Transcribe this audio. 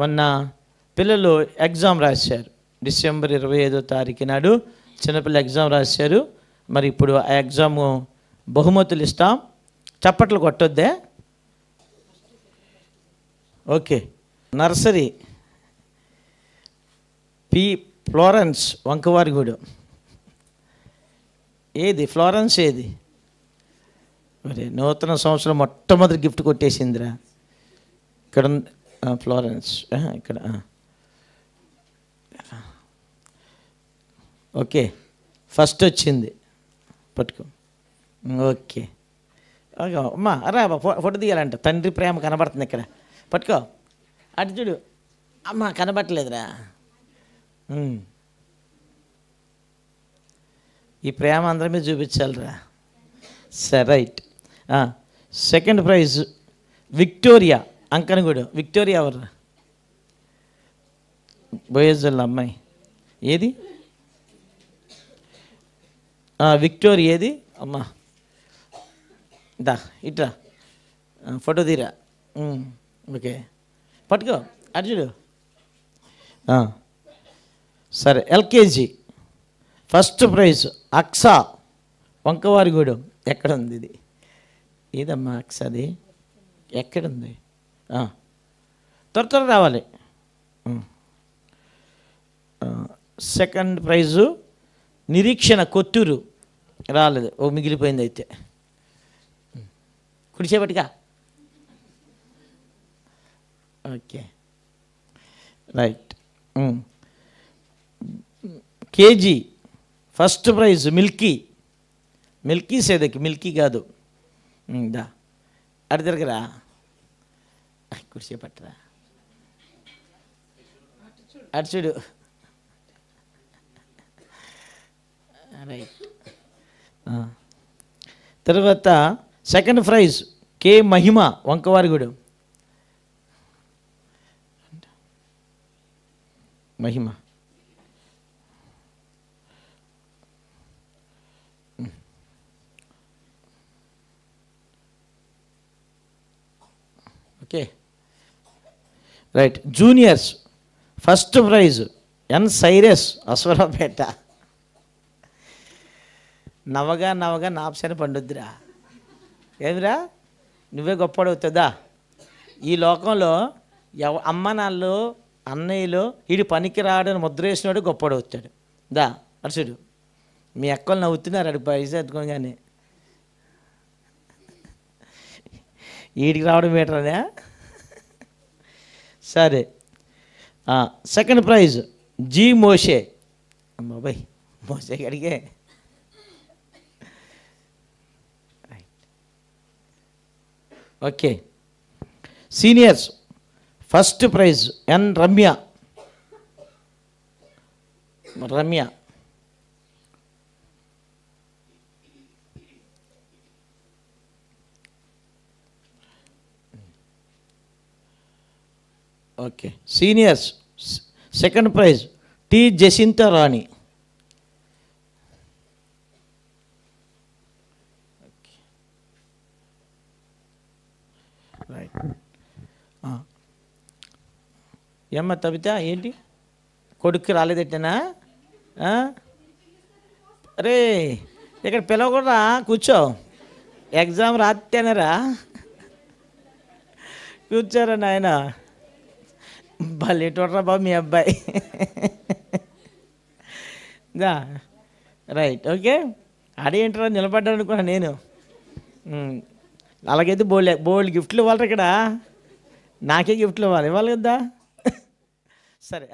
మొన్న పిల్లలు ఎగ్జామ్ రాశారు. డిసెంబర్ 25వ తారీఖు నాడు చిన్నపిల్లలు ఎగ్జామ్ రాశారు. మరి ఇప్పుడు ఆ ఎగ్జాము బహుమతులు ఇస్తాం. చప్పట్లు కొట్టొద్దే. Okay. Nursery P Florence Vankavarigudu. ఏది ఫ్లోరెన్స్ ఏది? మరి నూతన సంవత్సరం మొట్టమొదటి గిఫ్ట్ కొట్టేసిందిరా. ఇక్కడ ఫ్లోరెన్స్ ఇక్కడ. ఓకే, ఫస్ట్ వచ్చింది. పట్టుకో. ఓకే ఓకే అమ్మా, రా ఫోటో తీయాలంట. తండ్రి ప్రేమ కనబడుతుంది ఇక్కడ. పట్టుకో. అటు చూడు. అమ్మా కనబట్టలేదురా. ఈ ప్రేమ అందరి మీద చూపించాలిరా. సరే, right. Second prize Victoria Ankanagudu. Victoria ఎవరు? బోయేజల్ల అమ్మాయి. ఏది విక్టోరియా ఏది అమ్మా? దా ఇట్రా, ఫోటో తీరా. ఓకే, పట్టుకో. అర్జుడు. సరే, ఎల్కేజీ ఫస్ట్ ప్రైజ్ అక్సా వంకవారిగూడెం. ఎక్కడ ఉంది ఇది? ఏదమ్మా అక్సాది? ఎక్కడుంది? త్వర త్వర రావాలి. సెకండ్ ప్రైజు నిరీక్షణ కొత్తూరు. రాలేదు. ఓ మిగిలిపోయింది అయితే. కుడిచేపటిగా. Okay, right. KG first prize Milky. Milky సేదకి, మిల్కీ కాదు. దా అడి తిరగరా. కుడిచేపట్టరా. అటు చూడు. రైట్. తర్వాత second prize K Mahima Vankavarigudem. Mahima. Okay, right. Juniors first prize N Cyrus Aswaraopeta. నవగా నవగా నాప్సని పండుద్దిరా. ఏమిరా, నువ్వే గొప్పడవుతుందా? ఈ లోకంలో అమ్మ నాళ్ళు అన్నయ్యలు వీడి పనికి రాడని ముద్ర వేసినాడు గొప్పడవుతాడు. దా అర్చుడు. మీ అక్కలు నవ్వుతున్నారు అడిగి పైసా ఎత్తుకోగానే. వీడికి రావడం ఏంటనే. సరే, సెకండ్ ప్రైజ్ జీ మోషే. అమ్మాబాయ్, మోషే గడిగే. Okay. Seniors first prize N Ramya. Ramya. Okay. Seniors second prize T Jacintha Rani. Right. ఏమ్మ తబిత, ఏంటి కొడుక్కి రాలేదట్టేనా? అరే ఇక్కడ పిలవకూడరా, కూర్చో. ఎగ్జామ్ రాస్తేనరా. కూర్చోరా నాయన. భలేటోడ్రా బాబు మీ అబ్బాయి. దా రైట్. ఓకే. ఆడేంటరా నిలబడ్డా అనుకున్నా నేను. అలాగైతే బోల్డ్ గిఫ్ట్లు ఇవ్వాలి ఇక్కడ. నాకే గిఫ్ట్లు ఇవ్వాలి కదా. సరే.